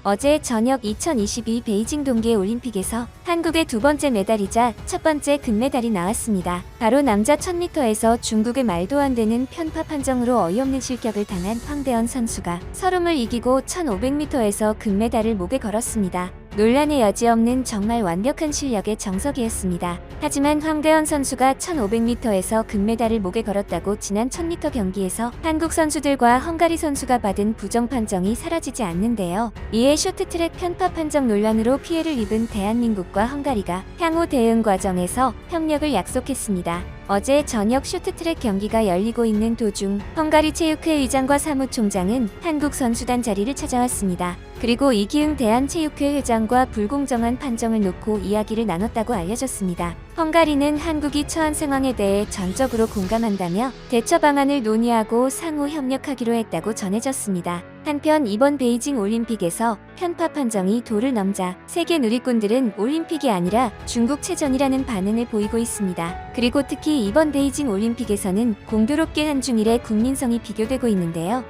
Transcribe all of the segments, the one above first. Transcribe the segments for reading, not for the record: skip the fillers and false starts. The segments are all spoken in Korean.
어제 저녁 2022 베이징 동계올림픽에서 한국의 두 번째 메달이자 첫 번째 금메달이 나왔습니다. 바로 남자 1000m에서 중국의 말도 안 되는 편파 판정으로 어이없는 실격을 당한 황대현 선수가 서름을 이기고 1500m에서 금메달을 목에 걸었습니다. 논란의 여지 없는 정말 완벽한 실력의 정석이었습니다. 하지만 황대현 선수가 1500m에서 금메달을 목에 걸었다고 지난 1000m 경기에서 한국 선수들과 헝가리 선수가 받은 부정 판정이 사라지지 않는데요. 이에 쇼트트랙 편파 판정 논란으로 피해를 입은 대한민국과 헝가리가 향후 대응 과정에서 협력을 약속했습니다. 어제 저녁 쇼트트랙 경기가 열리고 있는 도중 헝가리 체육회 의장과 사무총장은 한국 선수단 자리를 찾아왔습니다. 그리고 이기흥 대한체육회 회장과 불공정한 판정을 놓고 이야기를 나눴다고 알려졌습니다. 헝가리는 한국이 처한 상황에 대해 전적으로 공감한다며 대처 방안을 논의하고 상호 협력하기로 했다고 전해졌습니다. 한편 이번 베이징 올림픽에서 편파 판정이 도를 넘자 세계 누리꾼들은 올림픽이 아니라 중국 체전이라는 반응을 보이고 있습니다. 그리고 특히 이번 베이징 올림픽에서는 공교롭게 한중일의 국민성이 비교되고 있는데요.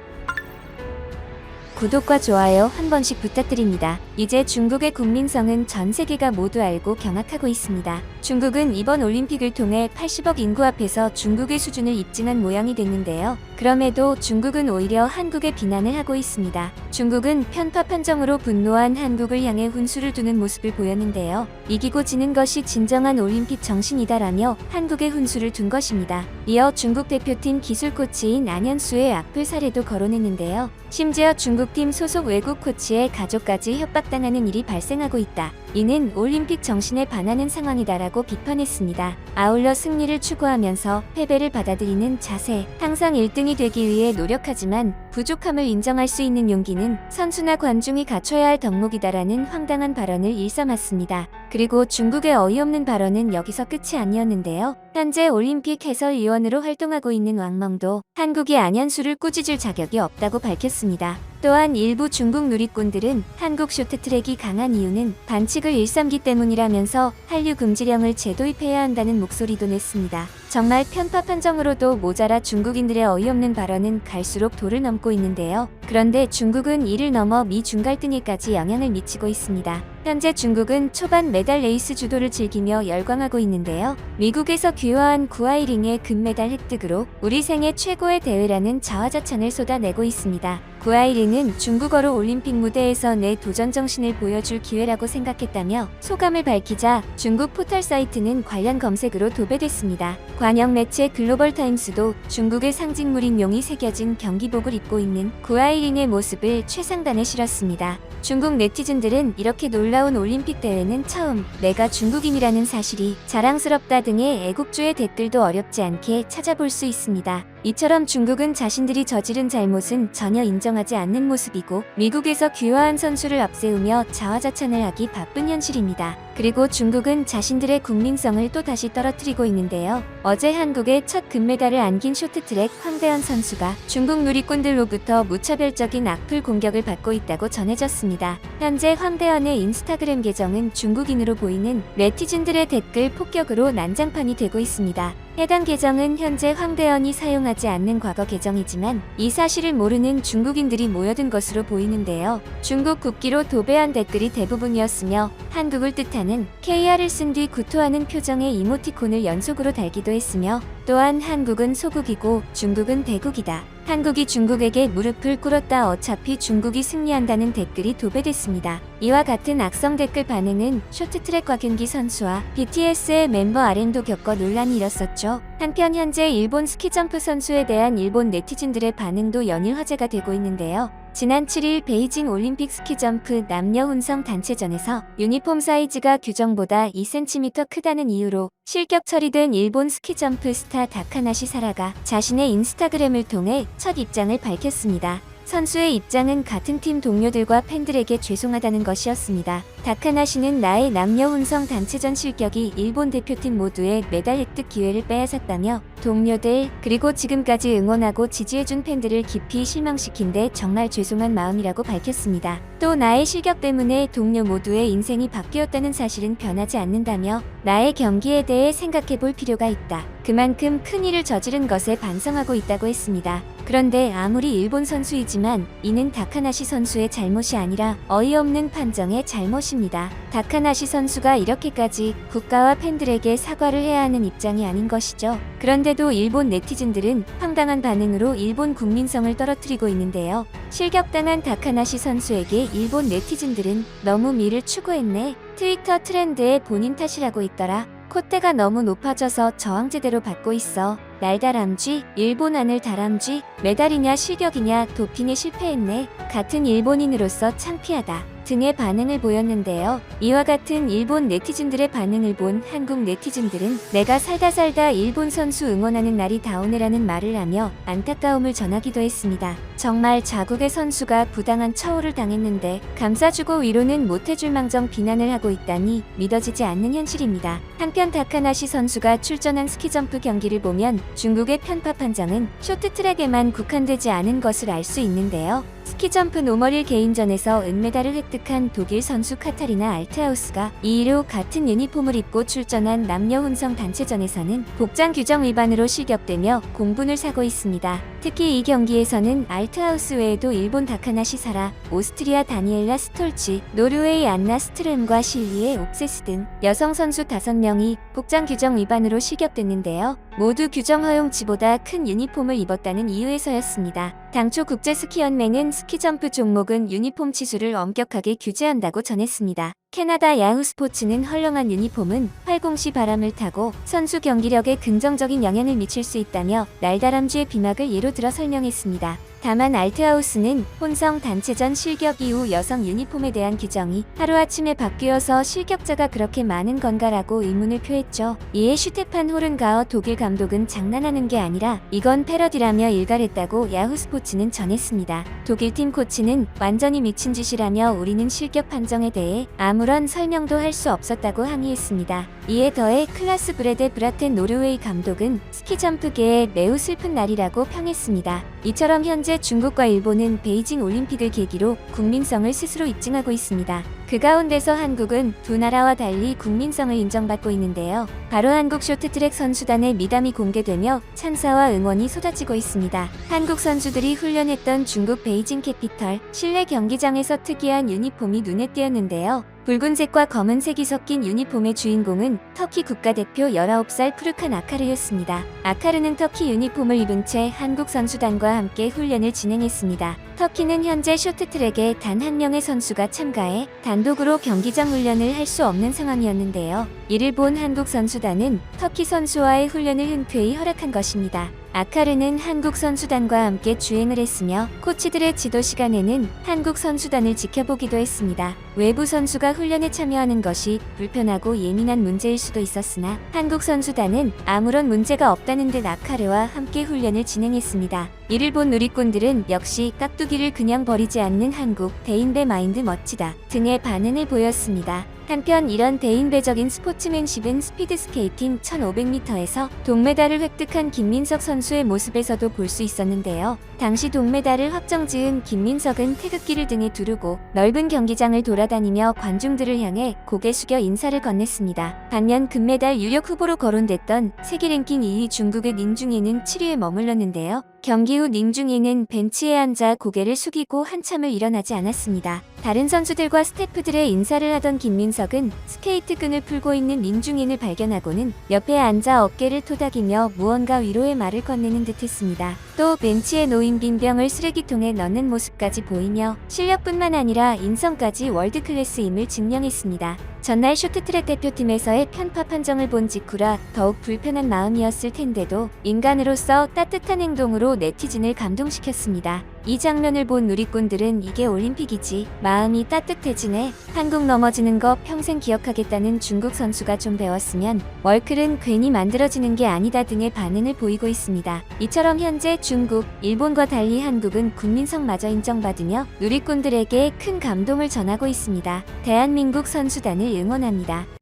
구독과 좋아요 한 번씩 부탁드립니다. 이제 중국의 국민성은 전 세계가 모두 알고 경악하고 있습니다. 중국은 이번 올림픽을 통해 80억 인구 앞에서 중국의 수준을 입증한 모양이 됐는데요. 그럼에도 중국은 오히려 한국에 비난을 하고 있습니다. 중국은 편파 판정으로 분노한 한국을 향해 훈수를 두는 모습을 보였는데요. 이기고 지는 것이 진정한 올림픽 정신이다라며 한국에 훈수를 둔 것입니다. 이어 중국 대표팀 기술 코치인 안현수의 악플 사례도 거론했는데요. 심지어 중국팀 소속 외국 코치의 가족까지 협박당하는 일이 발생하고 있다. 이는 올림픽 정신에 반하는 상황이다라고 비판했습니다. 아울러 승리를 추구하면서 패배를 받아들이는 자세, 항상 1등이 되기 위해 노력하지만 부족함을 인정할 수 있는 용기는 선수나 관중이 갖춰야 할 덕목이다라는 황당한 발언을 일삼았습니다. 그리고 중국의 어이없는 발언은 여기서 끝이 아니었는데요. 현재 올림픽 해설위원으로 활동하고 있는 왕멍도 한국이 안현수를 꾸짖을 자격이 없다고 밝혔습니다. 또한 일부 중국 누리꾼들은 한국 쇼트트랙이 강한 이유는 반칙을 일삼기 때문이라면서 한류 금지령을 재도입해야 한다는 목소리도 냈습니다. 정말 편파 판정으로도 모자라 중국인들의 어이없는 발언은 갈수록 도를 넘고 있는데요. 그런데 중국은 이를 넘어 미 중갈등에까지 영향을 미치고 있습니다. 현재 중국은 초반 메달 레이스 주도를 즐기며 열광하고 있는데요. 미국에서 귀화한 구아이링의 금메달 획득으로 우리 생애 최고의 대회라는 자화자찬을 쏟아내고 있습니다. 구아이링은 중국어로 올림픽 무대에서 내 도전 정신을 보여줄 기회라고 생각했다며 소감을 밝히자 중국 포털 사이트는 관련 검색으로 도배됐습니다. 관영 매체 글로벌 타임스도 중국의 상징물인 용이 새겨진 경기복을 입고 있는 구아이링의 모습을 최상단에 실었습니다. 중국 네티즌들은 이렇게 놀라운 올림픽 대회는 처음, 내가 중국인이라는 사실이 자랑스럽다 등의 애국주의 댓글도 어렵지 않게 찾아볼 수 있습니다. 이처럼 중국은 자신들이 저지른 잘못은 전혀 인정하지 않는 모습이고 미국에서 귀화한 선수를 앞세우며 자화자찬을 하기 바쁜 현실입니다. 그리고 중국은 자신들의 국민성을 또다시 떨어뜨리고 있는데요. 어제 한국의 첫 금메달을 안긴 쇼트트랙 황대현 선수가 중국 누리꾼들로부터 무차별적인 악플 공격을 받고 있다고 전해졌습니다. 현재 황대현의 인스타그램 계정은 중국인으로 보이는 네티즌들의 댓글 폭격으로 난장판이 되고 있습니다. 해당 계정은 현재 황대현이 사용하지 않는 과거 계정이지만 이 사실을 모르는 중국인들이 모여든 것으로 보이는데요. 중국 국기로 도배한 댓글이 대부분이었으며 한국을 뜻하는 KR을 쓴 뒤 구토하는 표정의 이모티콘을 연속으로 달기도 했으며 또한 한국은 소국이고 중국은 대국이다. 한국이 중국에게 무릎을 꿇었다. 어차피 중국이 승리한다는 댓글이 도배됐습니다. 이와 같은 악성 댓글 반응은 쇼트트랙 곽윤기 선수와 BTS의 멤버 RM도 겪어 논란이 일었었죠. 한편 현재 일본 스키점프 선수에 대한 일본 네티즌들의 반응도 연일 화제가 되고 있는데요. 지난 7일 베이징 올림픽 스키점프 남녀 혼성 단체전에서 유니폼 사이즈가 규정보다 2cm 크다는 이유로 실격 처리된 일본 스키점프 스타 다카나시 사라가 자신의 인스타그램을 통해 첫 입장을 밝혔습니다. 선수의 입장은 같은 팀 동료들과 팬들에게 죄송하다는 것이었습니다. 다카나시는 나의 남녀 혼성 단체전 실격이 일본 대표팀 모두의 메달 획득 기회를 빼앗았다며 동료들 그리고 지금까지 응원하고 지지해준 팬들을 깊이 실망시킨 데 정말 죄송한 마음이라고 밝혔습니다. 또 나의 실격 때문에 동료 모두의 인생이 바뀌었다는 사실은 변하지 않는다며 나의 경기에 대해 생각해볼 필요가 있다. 그만큼 큰 일을 저지른 것에 반성하고 있다고 했습니다. 그런데 아무리 일본 선수이지만 이는 다카나시 선수의 잘못이 아니라 어이없는 판정의 잘못입니다. 다카나시 선수가 이렇게까지 국가와 팬들에게 사과를 해야 하는 입장이 아닌 것이죠. 그런데도 일본 네티즌들은 황당한 반응으로 일본 국민성을 떨어뜨리고 있는데요. 실격당한 다카나시 선수에게 일본 네티즌들은 너무 미를 추구했네. 트위터 트렌드에 본인 탓이라고 있더라. 콧대가 너무 높아져서 저항제대로 받고 있어. 날다람쥐, 일본 하늘 다람쥐, 메달이냐 실격이냐 도핑에 실패했네. 같은 일본인으로서 창피하다 등의 반응을 보였는데요. 이와 같은 일본 네티즌들의 반응을 본 한국 네티즌들은 내가 살다 일본 선수 응원하는 날이 다오네라는 말을 하며 안타까움을 전하기도 했습니다. 정말 자국의 선수가 부당한 처우를 당했는데 감싸주고 위로는 못해줄 망정 비난을 하고 있다니 믿어지지 않는 현실입니다. 한편 다카나시 선수가 출전한 스키점프 경기를 보면 중국의 편파 판정은 쇼트트랙에만 국한되지 않은 것을 알 수 있는데요. 스키점프 노멀 개인전에서 은메달을 획득한 독일 선수 카타리나 알트하우스가 2위로 같은 유니폼을 입고 출전한 남녀 혼성 단체전에서는 복장 규정 위반으로 실격되며 공분을 사고 있습니다. 특히 이 경기에서는 알트하우스 외에도 일본 다카나시 사라, 오스트리아 다니엘라 스톨치, 노르웨이 안나 스트름과 실리의 옥세스 등 여성 선수 5명이 복장 규정 위반으로 실격됐는데요. 모두 규정 허용치보다 큰 유니폼을 입었다는 이유에서였습니다. 당초 국제스키연맹은 스키점프 종목은 유니폼 치수를 엄격하게 규제한다고 전했습니다. 캐나다 야후 스포츠는 헐렁한 유니폼은 활공시 바람을 타고 선수 경기력에 긍정적인 영향을 미칠 수 있다며 날다람쥐의 비막을 예로 들어 설명했습니다. 다만 알트하우스는 혼성 단체전 실격 이후 여성 유니폼에 대한 규정이 하루아침에 바뀌어서 실격자가 그렇게 많은 건가라고 의문을 표했죠. 이에 슈테판 호른가어 독일 감독은 장난하는 게 아니라 이건 패러디라며 일갈했다고 야후 스포츠는 전했습니다. 독일팀 코치는 완전히 미친 짓이라며 우리는 실격 판정에 대해 아무런 설명도 할 수 없었다고 항의했습니다. 이에 더해 클라스 브레데 브라텐 노르웨이 감독은 스키점프계에 매우 슬픈 날이라고 평했습니다. 이처럼 현재 중국과 일본은 베이징 올림픽을 계기로 국민성을 스스로 입증하고 있습니다. 그 가운데서 한국은 두 나라와 달리 국민성을 인정받고 있는데요. 바로 한국 쇼트트랙 선수단의 미담이 공개되며 찬사와 응원이 쏟아지고 있습니다. 한국 선수들이 훈련했던 중국 베이징 캐피털 실내 경기장에서 특이한 유니폼이 눈에 띄었는데요. 붉은색과 검은색이 섞인 유니폼의 주인공은 터키 국가대표 19살 푸르칸 아카르였습니다. 아카르는 터키 유니폼을 입은 채 한국 선수단과 함께 훈련을 진행했습니다. 터키는 현재 쇼트트랙에 단 한 명의 선수가 참가해 단독으로 경기장 훈련을 할 수 없는 상황이었는데요. 이를 본 한국 선수단은 터키 선수와의 훈련을 흔쾌히 허락한 것입니다. 아카르는 한국 선수단과 함께 주행을 했으며 코치들의 지도 시간에는 한국 선수단을 지켜보기도 했습니다. 외부 선수가 훈련에 참여하는 것이 불편하고 예민한 문제일 수도 있었으나 한국 선수단은 아무런 문제가 없다는 듯 아카르와 함께 훈련을 진행했습니다. 이를 본 누리꾼들은 역시 깍두기를 그냥 버리지 않는 한국 대인배 마인드 멋지다 등의 반응을 보였습니다. 한편 이런 대인배적인 스포츠맨십은 스피드스케이팅 1500m에서 동메달을 획득한 김민석 선수의 모습에서도 볼 수 있었는데요. 당시 동메달을 확정지은 김민석은 태극기를 등에 두르고 넓은 경기장을 돌아다니며 관중들을 향해 고개 숙여 인사를 건넸습니다. 반면 금메달 유력 후보로 거론됐던 세계 랭킹 2위 중국의 닝중이는 7위에 머물렀는데요. 경기 후 닝중이는 벤치에 앉아 고개를 숙이고 한참을 일어나지 않았습니다. 다른 선수들과 스태프들의 인사를 하던 김민석은 스케이트 끈을 풀고 있는 닝중인을 발견하고는 옆에 앉아 어깨를 토닥이며 무언가 위로의 말을 건네는 듯했습니다. 또 벤치에 놓인 빈 병을 쓰레기통에 넣는 모습까지 보이며 실력뿐만 아니라 인성까지 월드클래스임을 증명했습니다. 전날 쇼트트랙 대표팀에서의 편파 판정을 본 직후라 더욱 불편한 마음이었을 텐데도 인간으로서 따뜻한 행동으로 네티즌을 감동시켰습니다. 이 장면을 본 누리꾼들은 이게 올림픽이지 마음이 따뜻해지네. 한국 넘어지는 거 평생 기억하겠다는 중국 선수가 좀 배웠으면 월클은 괜히 만들어지는 게 아니다 등의 반응을 보이고 있습니다. 이처럼 현재 중국, 일본과 달리 한국은 국민성마저 인정받으며 누리꾼들에게 큰 감동을 전하고 있습니다. 대한민국 선수단을 응원합니다.